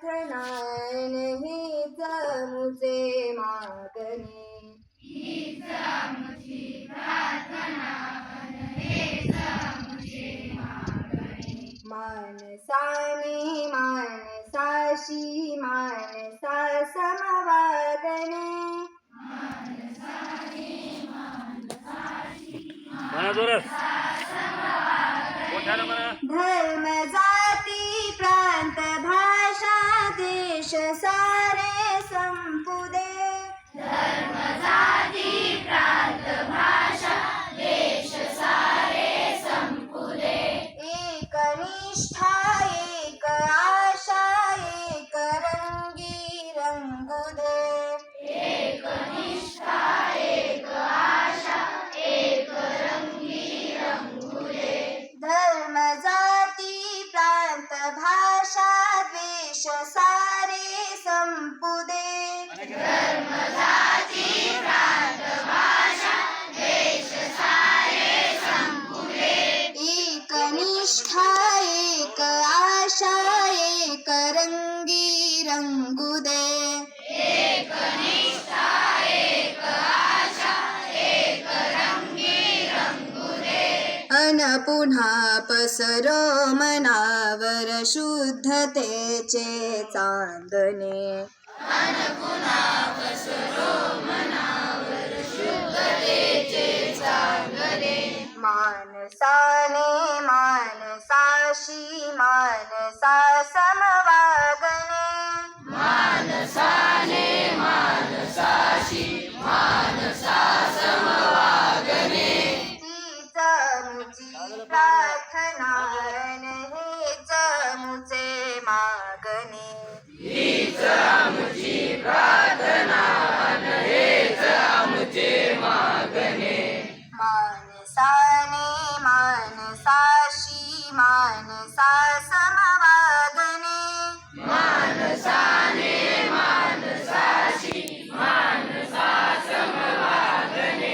प्रार्थना हीच मुझे मागणे मानसाने मानसाशी मानसा समवागणे धर्म जाती प्रांत भाषा देश सारे संपुदे एक निष्ठा एक आशा एक रंगी रंगुदे धर्म जाती प्रांत भाषा द्वेष सारे संपुदे एक निष्ठा एक आशा एक रंगी रंगुदे अन पुन्हा पसरो मनावर शुद्धतेचे चांदणे मानसाने मानसाशी मानसा समवागणे तीच मुची प्रार्थना हेच मुचे मागणे मानसाने मानसाशी मानसा